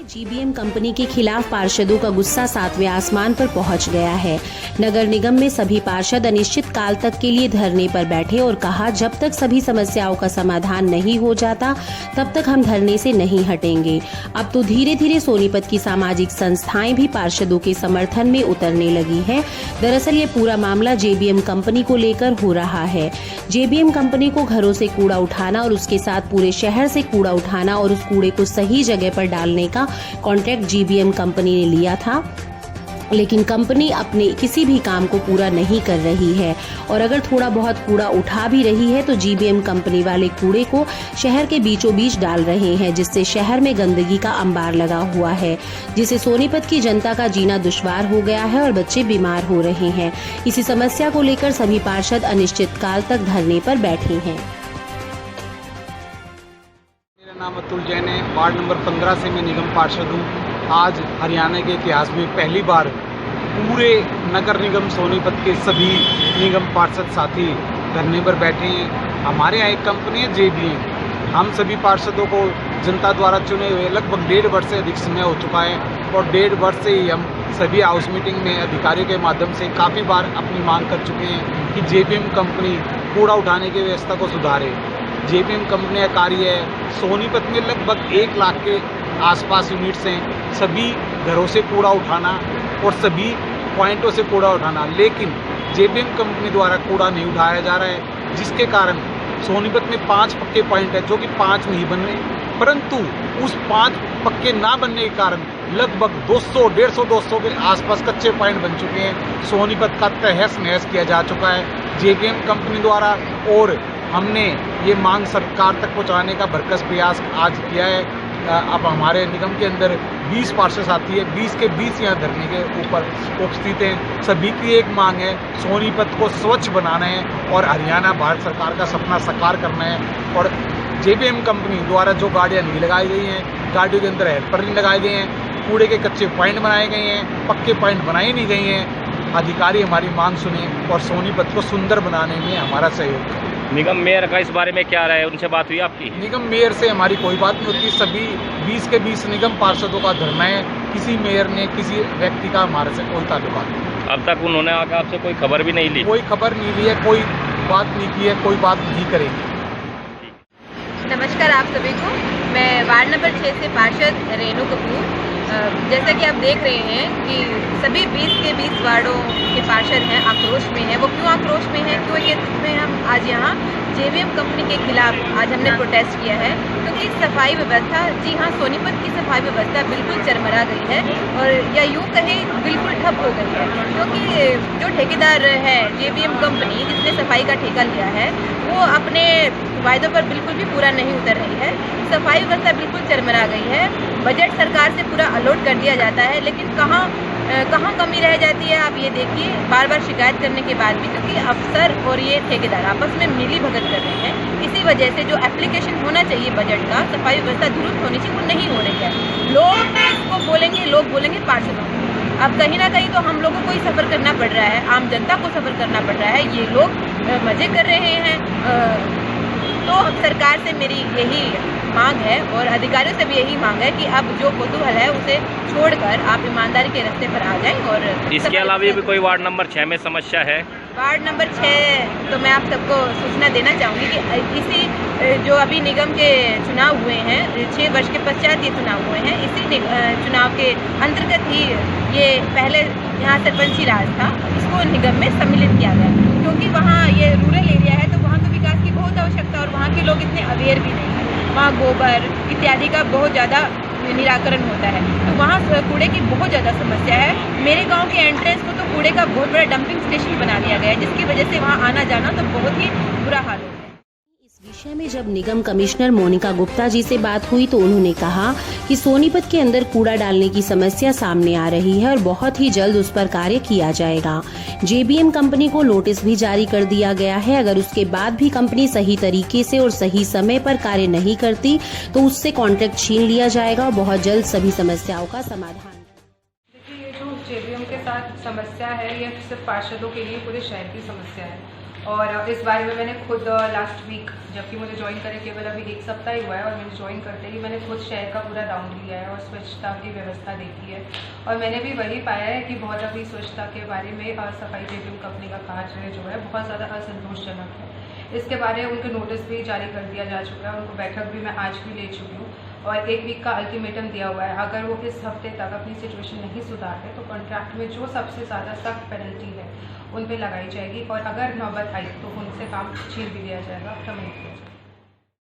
GBM company के खिलाफ पार्षदों का गुस्सा 7वें आसमान पर पहुंच गया है। नगर निगम में सभी पार्षद अनिश्चित काल तक के लिए धरने पर बैठे और कहा, जब तक सभी समस्याओं का समाधान नहीं हो जाता तब तक हम धरने से नहीं हटेंगे। अब तो धीरे धीरे सोनीपत की सामाजिक संस्थाएं भी पार्षदों के समर्थन में उतरने लगी है। दरअसल ये पूरा मामला जेबीएम कंपनी को लेकर हो रहा है। जेबीएम कंपनी को घरों से कूड़ा उठाना और उसके साथ पूरे शहर से कूड़ा उठाना और उस कूड़े को सही जगह पर डालने का कॉन्ट्रैक्ट जीबीएम कंपनी ने लिया था, लेकिन कंपनी अपने किसी भी काम को पूरा नहीं कर रही है और अगर थोड़ा बहुत कूड़ा उठा भी रही है तो जीबीएम कंपनी वाले कूड़े को शहर के बीचों बीच डाल रहे हैं, जिससे शहर में गंदगी का अंबार लगा हुआ है, जिससे सोनीपत की जनता का जीना दुश्वार हो गया है और बच्चे बीमार हो रहे हैं। इसी समस्या को लेकर सभी पार्षद अनिश्चित काल तक धरने पर बैठे हैं। मेरा नाम अतुल जैन है। वार्ड नंबर 15 से मैं निगम पार्षद हूँ। आज हरियाणा के इतिहास में पहली बार पूरे नगर निगम सोनीपत के सभी निगम पार्षद साथी धरने पर बैठे हैं। हमारे यहाँ एक कंपनी है जेबीएम। हम सभी पार्षदों को जनता द्वारा चुने हुए लगभग 1.5 वर्ष से अधिक समय हो चुका है और 1.5 वर्ष से ही हम सभी हाउस मीटिंग में अधिकारियों के माध्यम से काफ़ी बार अपनी मांग कर चुके हैं कि जेबीएम कंपनी कूड़ा उठाने की व्यवस्था को सुधारे। जेबीएम कंपनी का कार्य है सोनीपत में लगभग 1 लाख के आसपास यूनिट्स हैं, सभी घरों से कूड़ा उठाना और सभी पॉइंटों से कूड़ा उठाना, लेकिन जेबीएम कंपनी द्वारा कूड़ा नहीं उठाया जा रहा है, जिसके कारण सोनीपत में 5 पक्के पॉइंट है जो कि 5 नहीं बन रहे, परंतु उस 5 पक्के ना बनने के कारण लगभग 200 के आसपास कच्चे पॉइंट बन चुके हैं। सोनीपत का तहस नहस किया जा चुका है जेबीएम कंपनी द्वारा और हमने ये मांग सरकार तक पहुंचाने का भरकस प्रयास आज किया है। अब हमारे निगम के अंदर 20 पार्षद साथी है, 20 के 20 यहाँ धरने के ऊपर उपस्थित हैं। सभी की एक मांग है, सोनीपत को स्वच्छ बनाना है और हरियाणा भारत सरकार का सपना साकार करना है। और जेबीएम कंपनी द्वारा जो गाड़ियाँ नहीं लगाई गई हैं, गाड़ियों के अंदर हेल्पर नहीं लगाए गए हैं, कूड़े के कच्चे पॉइंट बनाए गए हैं, पक्के पॉइंट बनाई नहीं गई हैं। अधिकारी हमारी मांग सुने और सोनीपत को सुंदर बनाने में हमारा सहयोग करें। निगम मेयर का इस बारे में क्या राय है, उनसे बात हुई आपकी? निगम मेयर से हमारी कोई बात नहीं होती। सभी 20 के 20 निगम पार्षदों का धरना है। किसी मेयर ने किसी व्यक्ति का हमारे से कोई ताल्लुकात नहीं। अब तक उन्होंने आकर आपसे कोई खबर भी नहीं ली? कोई खबर नहीं ली है, कोई बात नहीं की है, कोई बात नहीं करेगी। नमस्कार आप सभी को। मैं वार्ड नंबर 6 से पार्षद रेणु कपूर। जैसा कि आप देख रहे हैं कि सभी 20 के 20 वार्डों के पार्षद हैं, आक्रोश में हैं। वो क्यों आक्रोश में हैं? क्यों ये में हम आज यहाँ जेबीएम कंपनी के खिलाफ आज हमने प्रोटेस्ट किया है, क्योंकि सफाई व्यवस्था, जी हाँ, सोनीपत की सफाई व्यवस्था बिल्कुल चरमरा गई है और या यूँ कहें बिल्कुल ठप हो गई है, क्योंकि जो ठेकेदार है जेबीएम कंपनी जिसने सफाई का ठेका लिया है वो अपने वायदों पर बिल्कुल भी पूरा नहीं उतर रही है। सफाई व्यवस्था बिल्कुल चरमरा गई है। बजट सरकार से पूरा अलॉट कर दिया जाता है, लेकिन कहाँ कमी रह जाती है आप ये देखिए। बार बार शिकायत करने के बाद भी, क्योंकि अफसर और ये ठेकेदार आपस में मिली भगत कर रहे हैं, इसी वजह से जो एप्लीकेशन होना चाहिए बजट का, सफाई व्यवस्था दुरुस्त होनी चाहिए, वो नहीं हो रही है। लोग इसको बोलेंगे, लोग बोलेंगे पार्षदों को। अब कहीं ना कहीं तो हम लोगों को ही सफ़र करना पड़ रहा है, आम जनता को सफ़र करना पड़ रहा है। ये लोग मज़े कर रहे हैं। तो सरकार से मेरी यही मांग है और अधिकारियों से भी यही मांग है कि अब जो कौतूहल है उसे छोड़कर आप ईमानदारी के रास्ते पर आ जाएं। और इसके अलावा भी कोई वार्ड नंबर 6 में समस्या है? वार्ड नंबर 6 तो मैं आप सबको सूचना देना चाहूँगी कि इसी जो अभी निगम के चुनाव हुए हैं, 6 वर्ष के पश्चात ये चुनाव हुए हैं, इसी चुनाव के अंतर्गत ही ये पहले यहाँ सरपंची राज था, इसको निगम में सम्मिलित किया गया, क्योंकि वहाँ ये रूरल एरिया है तो वहाँ तो विकास की बहुत आवश्यकता और वहाँ के लोग इतने अवेयर भी नहीं हैं। वहाँ गोबर इत्यादि का बहुत ज़्यादा निराकरण होता है, तो वहाँ कूड़े की बहुत ज़्यादा समस्या है। मेरे गांव के एंट्रेंस को तो कूड़े का बहुत बड़ा डंपिंग स्टेशन बना दिया गया है, जिसकी वजह से वहाँ आना जाना तो बहुत ही बुरा हाल होता है। इस विषय में जब निगम कमिश्नर मोनिका गुप्ता जी से बात हुई तो उन्होंने कहा कि सोनीपत के अंदर कूड़ा डालने की समस्या सामने आ रही है और बहुत ही जल्द उस पर कार्य किया जाएगा। जेबीएम कंपनी को नोटिस भी जारी कर दिया गया है। अगर उसके बाद भी कंपनी सही तरीके से और सही समय पर कार्य नहीं करती तो उससे कॉन्ट्रैक्ट छीन लिया जाएगा और बहुत जल्द सभी समस्याओं का समाधान। देखिए, ये जो जेबीएम के साथ समस्या है ये सिर्फ पार्षदों के लिए पूरे शहर की समस्या है और इस बारे में मैंने खुद लास्ट वीक, जबकि मुझे ज्वाइन करे केवल अभी 1 सप्ताह ही हुआ है, और मैंने ज्वाइन करते ही मैंने खुद शहर का पूरा राउंड लिया है और स्वच्छता की व्यवस्था देखी है। और मैंने भी वही पाया है कि बहुत अभी स्वच्छता के बारे में सफाई जेबीएम कंपनी का कार्य जो है बहुत ज़्यादा असंतोषजनक है। इसके बारे में उनको नोटिस भी जारी कर दिया जा चुका है, उनको बैठक भी मैं आज भी ले चुकी हूँ और 1 वीक का अल्टीमेटम दिया हुआ है। अगर वो इस हफ्ते तक अपनी सिचुएशन नहीं सुधारते तो कॉन्ट्रैक्ट में जो सबसे ज़्यादा सख्त पेनल्टी है उन पे लगाई जाएगी, और अगर नौबत आई तो उनसे काम छीन भी लिया जाएगा, प्रमाणित किया जाएगा।